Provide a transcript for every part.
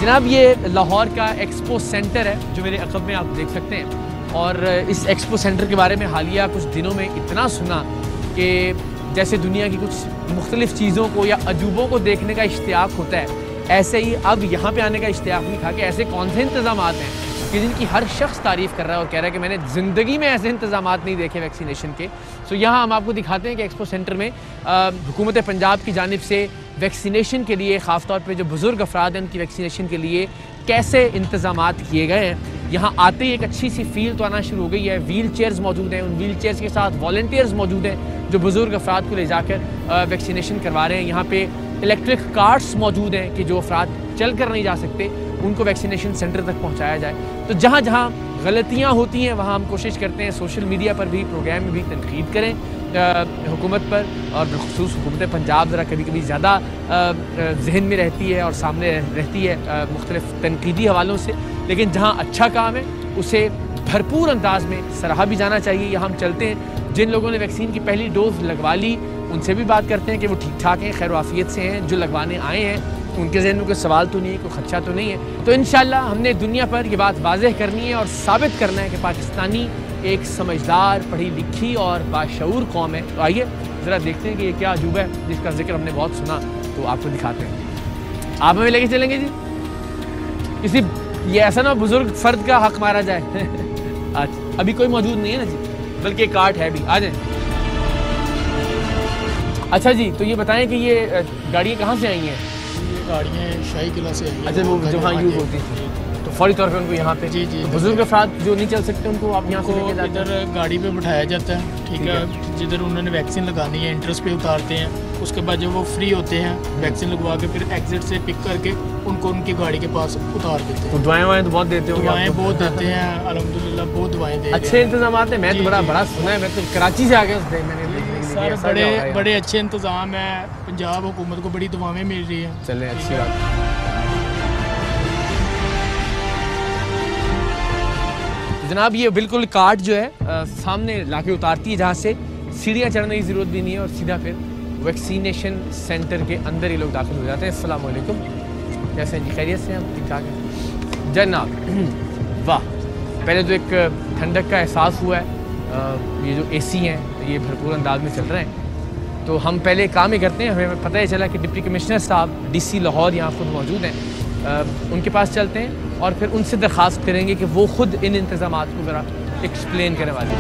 जनाब ये लाहौर का एक्सपो सेंटर है जो मेरे अक़ब में आप देख सकते हैं। और इस एक्सपो सेंटर के बारे में हालिया कुछ दिनों में इतना सुना कि जैसे दुनिया की कुछ मुख्तलिफ़ चीज़ों को या अजूबों को देखने का इश्तियाक होता है, ऐसे ही अब यहाँ पे आने का इश्तियाक नहीं था कि ऐसे कौन से इंतज़ाम हैं कि जिनकी हर शख्स तारीफ़ कर रहा है और कह रहा है कि मैंने ज़िंदगी में ऐसे इंतज़ाम नहीं देखे वैक्सीनेशन के। सो यहाँ हम आपको दिखाते हैं कि एक्सपो सेंटर में हुकूमत पंजाब की जानिब से वैक्सीनेशन के लिए ख़ास तौर पे जो बुज़ुर्ग अफराद हैं उनकी वैक्सीनेशन के लिए कैसे इंतज़ामात किए गए हैं। यहाँ आते ही एक अच्छी सी फील तो आना शुरू हो गई है। व्हील चेयर्स मौजूद हैं, उन व्हील चेयर्स के साथ वॉलंटियर्स मौजूद हैं जो बुज़ुर्ग अफराद को ले जाकर वैक्सीनेशन करवा रहे हैं। यहाँ पे इलेक्ट्रिक कार्ट्स मौजूद हैं कि जो अफराद चल कर नहीं जा सकते उनको वैक्सीनेशन सेंटर तक पहुँचाया जाए। तो जहाँ जहाँ गलतियाँ होती हैं वहाँ हम कोशिश करते हैं सोशल मीडिया पर भी, प्रोग्राम में भी तनकीद करें हुकूमत पर, और बिलखुसूस हुकूमत पंजाब ज़रा कभी कभी ज़्यादा जहन में रहती है और सामने रहती है मुख्तलिफ तनकीदी हवालों से। लेकिन जहाँ अच्छा काम है उसे भरपूर अंदाज में सराहा भी जाना चाहिए। यहाँ हम चलते हैं, जिन लोगों ने वैक्सीन की पहली डोज लगवा ली उनसे भी बात करते हैं कि वो ठीक ठाक हैं, खैर वाफियत से हैं। जो लगवाने आए हैं उनके जहन में कोई सवाल तो नहीं है, कोई खदशा तो नहीं है। तो इंशाल्लाह हमने दुनिया पर ये बात वाज़ेह करनी है और साबित करना है कि पाकिस्तानी एक समझदार, पढ़ी लिखी और बाशऊर कौम है। तो आइए ज़रा देखते हैं कि ये क्या अजूबा है जिसका जिक्र हमने बहुत सुना, तो आपको दिखाते हैं। आप हमें लेके चलेंगे जी? किसी ये ऐसा ना बुजुर्ग फर्द का हक मारा जाए। अच्छा अभी कोई मौजूद नहीं है ना जी, बल्कि कार्ड है भी, आ जाए। अच्छा जी, तो ये बताएं कि ये गाड़ियाँ कहाँ से आई हैं? ये गाड़ियाँ शाही किला से आई हैं। अच्छा, वो जो हाँ यूज़ होती थी, तो फौरी तौर पे उनको यहाँ पे जी जी बुजुर्ग अफराद जो नहीं चल सकते उनको आप यहाँ से लेके जाते हैं? इधर गाड़ी पे बिठाया जाता है, ठीक है। जिधर उन्होंने वैक्सीन लगानी है एंट्रेंस पे उतारते हैं, उसके बाद जब वो फ्री होते हैं वैक्सीन लगवा के फिर एग्जिट से पिक करके उनको उनकी गाड़ी के पास उतार देते हैं। तो दुआएं तो बहुत देते हो? दुआएं बहुत देते हैं, अल्हम्दुलिल्लाह बहुत दुआएं दे रहे हैं। अच्छे इंतजाम है। मैं तो बड़ा सुना है, मैं तो कराची से आ गया उस मैंने सर बड़े अच्छे इंतजाम है। पंजाब हुकूमत को बड़ी दुआएं मिल रही हैं। चलें, अच्छी बात। जनाब ये बिल्कुल कार्ड जो है सामने लाके उतारती है, जहाँ से सीढ़ियाँ चढ़ने की ज़रूरत भी नहीं है और सीधा फिर वैक्सीनेशन सेंटर के अंदर ये लोग दाखिल हो जाते हैं। अस्सलाम वालेकुम, कैसे हैं जी? खैरियत से हम? ठीक ठाक हैं जनाब। वाह, पहले तो एक ठंडक का एहसास हुआ है। ये जो एसी हैं ये भरपूर अंदाज में चल रहे हैं। तो हम पहले काम ही करते हैं, हमें पता ही चला कि डिप्टी कमिश्नर साहब DC लाहौर यहाँ खुद मौजूद हैं। उनके पास चलते हैं और फिर उनसे दरख्वास्त करेंगे कि वो खुद इन इंतज़ामात को ज़रा एक्सप्लेन करें वाले।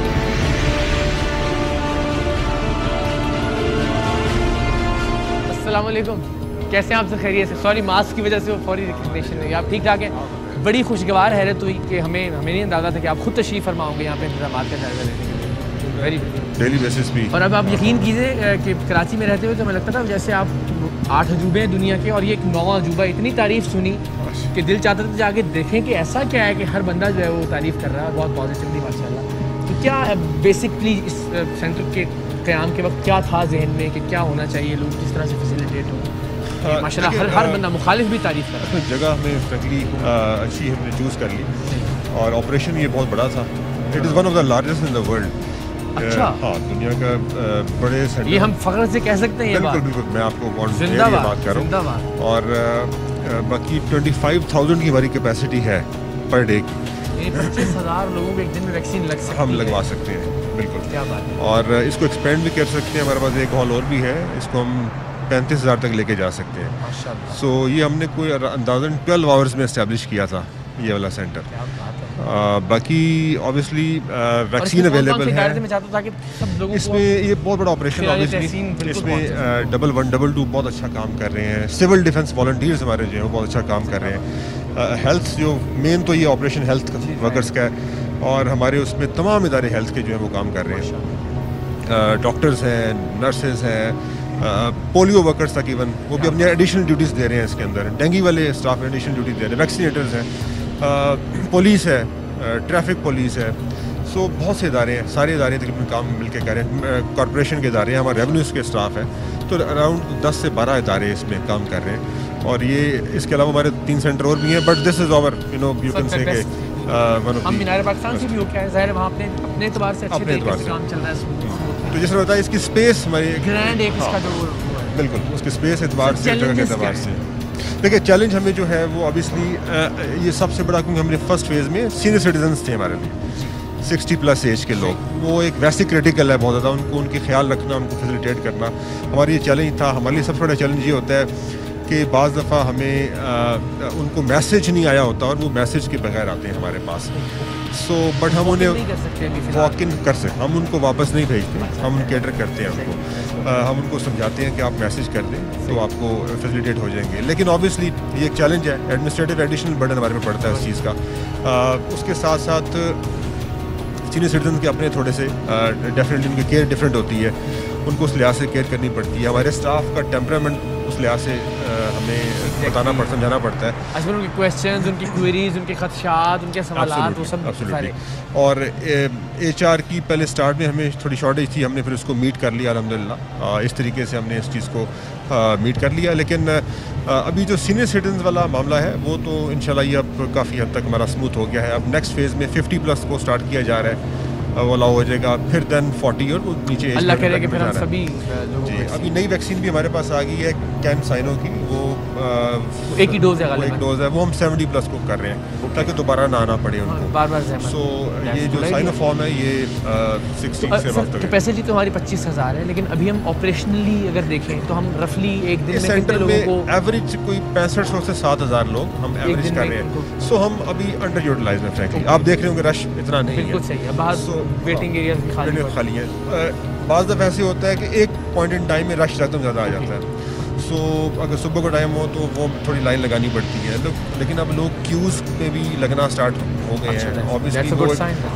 अस्सलाम वालेकुम, कैसे हैं आप? सब खैरियत से? सॉरी मास्क की वजह से वो फौरी रिकग्निशन नहीं। आप ठीक ठाक हैं? बड़ी खुशगवार हैरत हुई कि हमें नहीं अंदाज़ा था कि आप खुद तशरीफ़ फरमाओगे यहाँ पे इंतज़ाम का जायज़ा लेने के लिए। वेरी डेली बेसिस भी। और अब आप यकीन कीजिए कि कराची में रहते हुए तो हमें लगता था जैसे आप 8 अजूबे हैं दुनिया के और ये एक 9वां अजूबा। इतनी तारीफ़ सुनी कि दिल चाहता था जाके देखें कि ऐसा क्या है कि हर बंदा जो है वो तारीफ़ कर रहा है, बहुत पॉजिटिवली माशाल्लाह। तो क्या बेसिकली इस सेंटर के क़याम के वक्त क्या था जहन में कि क्या होना चाहिए, लोग किस तरह से फैसिलिटेट हो? माशाल्लाह हर बंदा मुखालिफ भी तारीफ़ कर रहा है। जगह हमें फ्रेंकली अच्छी हमने चूज़ कर ली और ऑपरेशन ये बहुत बड़ा था। It is one of the largest in the world. अच्छा हाँ, दुनिया का बड़े सेंटर, ये हम फख्र से कह सकते हैं। बिल्कुल बिल्कुल, मैं आपको जिंदाबाद बात कर रहा हूँ। और बाकी 25,000 की हमारी कैपेसिटी है पर डे की। 25,000 लोगों को एक दिन में वैक्सीन लग सकती है? हम लगवा सकते हैं, बिल्कुल। क्या बात है। और इसको एक्सपेंड भी कर सकते हैं। हमारे पास एक हॉल और भी है, इसको हम 35,000 तक लेके जा सकते हैं। माशाल्लाह। सो ये हमने कोई अंदाज़न 12 आवर्स में इस्टेब्लिश किया था ये वाला सेंटर। बाकी ऑब्वियसली वैक्सीन अवेलेबल है। मैं चाहता था कि सब लोगों इसमें ये बहुत बड़ा ऑपरेशन ऑब्वियसली इसमें 112 बहुत अच्छा काम कर रहे हैं। सिविल डिफेंस वॉलंटियर्स हमारे जो हैं वो बहुत अच्छा काम कर रहे हैं। हेल्थ जो मेन तो ये ऑपरेशन हेल्थ वर्कर्स का है और हमारे उसमें तमाम इदारे हेल्थ के जो है वो काम कर रहे हैं। डॉक्टर्स हैं, नर्सेज हैं, पोलियो वर्कर्स तक इवन वो भी अपनी एडिशनल ड्यूटीज़ दे रहे हैं इसके अंदर। डेंगू वाले स्टाफ एडिशनल ड्यूटी दे रहे हैं। वैक्सीनेटर्स हैं, पुलिस है, ट्रैफिक पुलिस है। सो बहुत से इदारे हैं, सारे इदारे तकरीबन काम मिल के कर रहे हैं। कॉरपोरेशन के इदारे हैं, हमारे रेवेन्यूज़ के स्टाफ है, तो अराउंड 10 से 12 इदारे इसमें काम कर रहे हैं। और ये इसके अलावा हमारे 3 सेंटर और भी हैं, but this is our you can say कि हम मीनार पाकिस्तान से भी हो, क्या है ज़ाहिर है वहाँ अपने एतबार से अच्छे तरीके से काम चल रहा है। तो जैसे बताया इसकी स्पेस हमारी ग्रैंड एक इसका जो बिल्कुल उसकी स्पेस एतबार से, जगह के एतबार से देखिए चैलेंज हमें जो है वो ऑब्वियसली ये सबसे बड़ा, क्योंकि हमने फर्स्ट फेज़ में सीनियर सिटीजन्स थे हमारे लिए 60+ एज के लोग, वो एक वैसे क्रिटिकल है बहुत ज़्यादा, उनको उनकी ख्याल रखना, उनको फैसिलिटेट करना हमारा ये चैलेंज था। हमारे लिए सबसे बड़ा चैलेंज ये होता है कि बाज़ दफ़ा हमें उनको मैसेज नहीं आया होता और वो मैसेज के बगैर आते हैं हमारे पास। सो बट हम उन्हें वॉक इन कर सकते, हम उनको वापस नहीं भेजते, हम कैटर करते हैं उनको, हम उनको समझाते हैं कि आप मैसेज कर दें तो आपको फैसिलिटेट हो जाएंगे। लेकिन ऑब्वियसली ये एक चैलेंज है, एडमिनिस्ट्रेटिव एडिशनल बर्डन हमारे पे पड़ता है उस चीज़ का। उसके साथ साथ सीनियर सिटीजन के अपने थोड़े से डेफिनेटली उनकी केयर डिफरेंट होती है, उनको उस लिहाज से केयर करनी पड़ती है। हमारे स्टाफ का टेम्परामेंट उस लिहाज से हमें बताना पड़ता, समझाना पड़ता है। अच्छा, उनके क्वेश्चंस, उनकी क्वेरीज, उनके खदशात, उनके सवालात, वो सब सारे। और HR की पहले स्टार्ट में हमें थोड़ी शॉर्टेज थी, हमने फिर उसको मीट कर लिया अल्हम्दुलिल्लाह। इस तरीके से हमने इस चीज़ को मीट कर लिया। लेकिन अभी जो सीनियर सिटीजन वाला मामला है वो तो इंशाल्लाह ये अब काफ़ी हद तक हमारा स्मूथ हो गया है। अब नेक्स्ट फेज़ में 50+ को स्टार्ट किया जा रहा है, वो अलाउ हो जाएगा, फिर देन 40 और वो नीचे अल्लाह करे कि फिर हम सभी जी। अभी नई वैक्सीन भी हमारे पास आ गई है कैंसाइनो की, वो एक ही डोज है, एक डोज है, वो हम 70+ को कर रहे हैं ताकि दोबारा ना आना पड़े उनको बार-बार। सो ये जो साइनोफॉर्म है ये 60 से अब तक कैपेसिटी तो हमारी 25,000 है, लेकिन अभी हम ऑपरेशनली अगर देखें तो हम रफली एक दिन में सेंटर कितने लोगों को एवरेज कोई 6500 से 7000 लोग हम एवरेज कर रहे हैं। सो हम अभी अंडर यूटिलाइज में फ्रैंकली आप देख रहे होंगे रश इतना नहीं है। बिल्कुल सही है, बाहर वेटिंग एरिया खाली है। बाज़ दफ़ा ऐसे होता है कि एक पॉइंट इन टाइम में रश एकदम ज़्यादा आ जाता है। सो अगर सुबह का टाइम हो तो वो थोड़ी लाइन लगानी पड़ती है, लेकिन अब लोग क्यूज़ पे भी लगना स्टार्ट हो गए हैं। ऑब्वियसली वो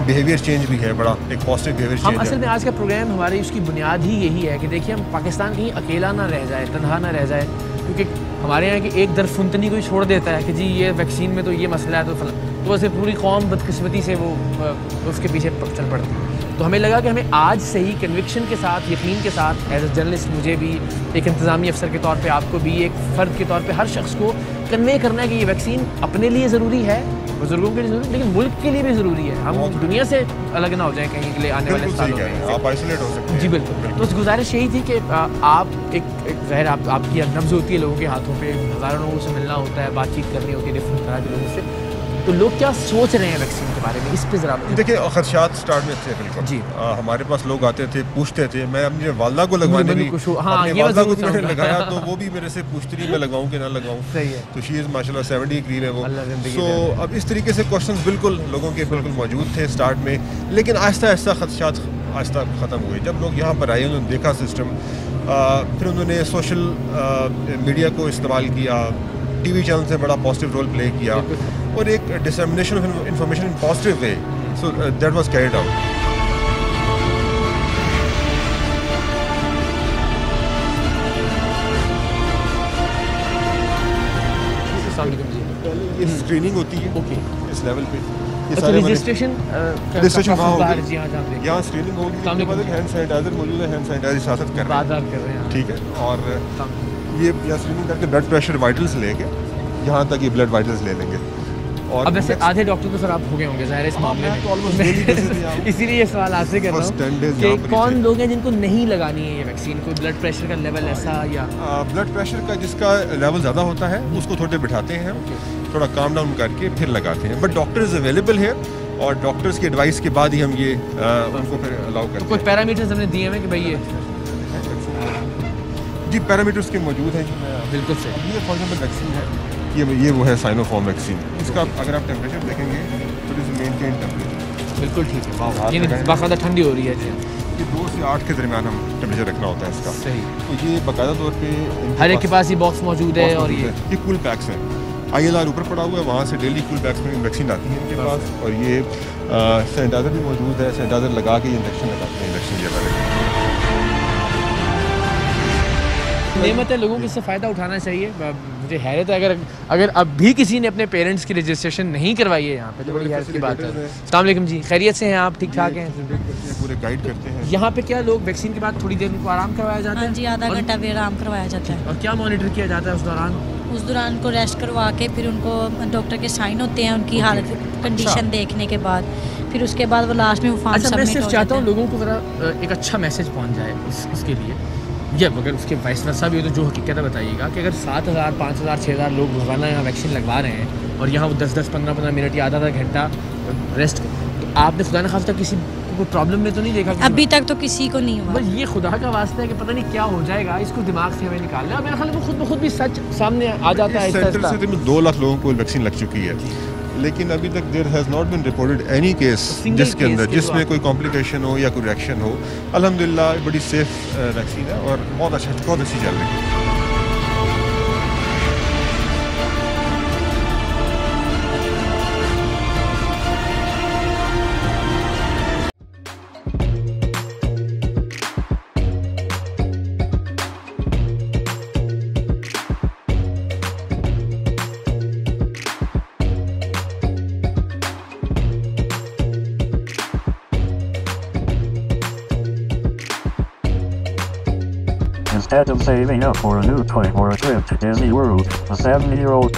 बिहेवियर चेंज भी है, बड़ा एक पॉजिटिव बिहेवियर चेंज है। असल में आज का प्रोग्राम हमारी उसकी बुनियाद ही यही है कि देखिए हम पाकिस्तान कहीं अकेला ना रह जाए, तनहा ना रह जाए, क्योंकि हमारे यहाँ की एक दरफुंतनी कोई छोड़ देता है कि जी ये वैक्सीन में तो ये मसला है तो तो वैसे पूरी कौम बदकिस्मती से वो उसके पीछे चल पड़ती है। तो हमें लगा कि हमें आज से ही कन्विक्शन के साथ, यकीन के साथ, एज ए जर्नलिस्ट मुझे भी, एक इंतज़ामी अफसर के तौर पे आपको भी, एक फ़र्द के तौर पे हर शख्स को कन्वे करना है कि ये वैक्सीन अपने लिए ज़रूरी है, बुजुर्गों के लिए ज़रूरी, लेकिन मुल्क के लिए भी ज़रूरी है। हम दुनिया से अलग ना हो जाए कहीं के लिए आने वाले सालों में, आप आइसोलेट हो सकते हैं। जी बिल्कुल। तो गुजारिश यही थी कि आप एक ज़ाहिर आपकी नब्ज़ होती है लोगों के हाथों पे, हज़ारों लोगों से मिलना होता है, बातचीत करनी होती है डिफरेंट तरह के लोगों से, तो लोग क्या सोच रहे हैं वैक्सीन के बारे में, इस पे ज़रा देखिए। खदशात स्टार्ट में थे बिल्कुल जी। हमारे पास लोग आते थे, पूछते थे। मैं अपनी वालदा को लगवाने भी वालदा को मैंने लगाया तो वो भी मेरे से पूछती रही मैं लगाऊं कि ना लगाऊं। सही है। तो शी इज़ माशाल्लाह 70 करीब है वो। सो अब इस तरीके से क्वेश्चंस बिल्कुल लोगों के बिल्कुल मौजूद थे स्टार्ट में, लेकिन आहिस्ता आहिस्ता खदशात आहिस्ता ख़त्म हुए। जब लोग यहाँ पर आए, उन्होंने देखा सिस्टम, फिर उन्होंने सोशल मीडिया को इस्तेमाल किया, TV चैनल से बड़ा पॉजिटिव रोल प्ले किया और एक dissemination of information in positive way, so that was carried out. ये स्क्रीनिंग होती है इस लेवल पे, रजिस्ट्रेशन वहाँ होगी, यहाँ स्क्रीनिंग होगी, उसके बाद एक हैंड सैनिटाइजर मौजूद है, हैंड सैनिटाइजर साथ कर रहे हैं, ठीक है। और ये यहाँ स्क्रीनिंग करके ब्लड प्रेशर वाइटल्स लेके यहाँ तक ये ब्लड वाइटल्स ले लेंगे। और अब वैसे आधे डॉक्टर तो सर आप हो गए होंगे ज़ाहिर इस मामले में, इसीलिए ये सवाल आपसे कर रहा हूँ कि कौन लोग हैं जिनको नहीं लगानी है ये वैक्सीन, कोई ब्लड प्रेशर का लेवल ऐसा, या ब्लड प्रेशर का जिसका लेवल ज़्यादा होता है उसको थोड़े बिठाते हैं, थोड़ा काम डाउन करके फिर लगाते हैं। बट डॉक्टर्स अवेलेबल है और डॉक्टर्स की एडवाइस के बाद ही हम ये उनको फिर अलाउ करते हैं। कुछ पैरामीटर्स हमने दिए हैं कि भाई ये जी पैरामीटर्स के मौजूद हैं। बिल्कुल सही। ये फॉर एग्जाम्पल वैक्सीन है, ये वो है साइनोफॉर्म वैक्सीन। इसका अगर आप टेम्परेचर देखेंगे तो इट इज़ मेंटेन टेम्परेचर। बिल्कुल ठीक है, ये बाकायदा ठंडी हो रही है। ये 2 से 8 के दरमियान हम टेम्परेचर रखना होता है इसका। सही। तो ये बाकायदा तौर पे हर एक के पास ये बॉक्स मौजूद है और ये कूल पैक्स हैं। ILR ऊपर पड़ा हुआ है, वहाँ से डेली कूल पैक्स में वैक्सीन आती है इनके पास। और ये सैनिटाइज़र भी मौजूद है, सैनिटाइज़र लगा के इंजेक्शन लगाते हैं इलेक्शन के बारे। नेमत है, लोगों को इससे फ़ायदा उठाना चाहिए। मुझे हैरत है अगर अब भी किसी ने अपने पेरेंट्स की रजिस्ट्रेशन नहीं करवाई है यहाँ पे, तो बड़ी हैरत की बात है। अस्सलाम वालेकुम जी, खैरियत से हैं आप? ठीक ठाक हैं? पूरे गाइड करते हैं। यहाँ पे क्या लोग वैक्सीन के बाद थोड़ी देर उनको आराम करवाया जाता है? हाँ जी, आधा घंटा भी आराम करवाया जाता है। और क्या मॉनिटर किया जाता है उस दौरान? उस दौरान उनको रेस्ट करवा के फिर उनको डॉक्टर के साइन होते हैं उनकी हालत कंडीशन देखने के बाद, फिर उसके बाद वो लास्ट में वो फॉर्म सबमिट हो जाता है। चाहता हूँ लोगों को ज़रा एक अच्छा मैसेज पहुँच जाए इसके लिए ये अगर उसके वाइस वर्सा भी हो तो जो हकीकत है बताइएगा कि अगर 7,000 5,000 6,000 लोग रोज़ाना यहाँ वैक्सीन लगवा रहे हैं और यहाँ वो 10-10 15-15 मिनट या आधा घंटा रेस्ट, तो आपने खुदा न खास्ता किसी को प्रॉब्लम में तो नहीं देखा? अभी तक तो किसी को नहीं हुआ। बस ये खुदा का वास्ता है कि पता नहीं क्या हो जाएगा, इसको दिमाग से हमें निकालना है। मेरे ख्याल में खुद ब खुद भी सच सामने आ जाता है। सेंटर से तकरीबन 2 लाख लोगों को वैक्सीन लग चुकी है, लेकिन अभी तक there has not been reported any case जिसके अंदर जिसमें कोई कॉम्प्लिकेशन हो या कोई रिएक्शन हो। अल्हम्दुलिल्लाह बड़ी सेफ वैक्सीन है और बहुत अच्छी चल रही है। Instead of saving up for a new toy or a trip to Disney World, a 70-year-old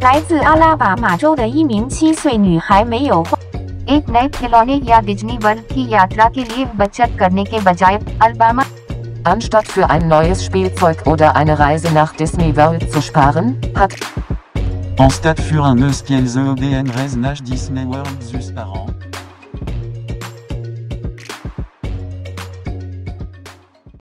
来自阿拉巴马州的一名7岁女孩没有花 एक नए खिलौने या डिज्नी वर्ल्ड की यात्रा के लिए बचत करने के बजाय Alabama Anstatt für ein neues Spielzeug oder eine Reise nach Disney World zu sparen, hat Anstatt für un neues Spielzeug oder eine Reise nach Disney World zu sparen,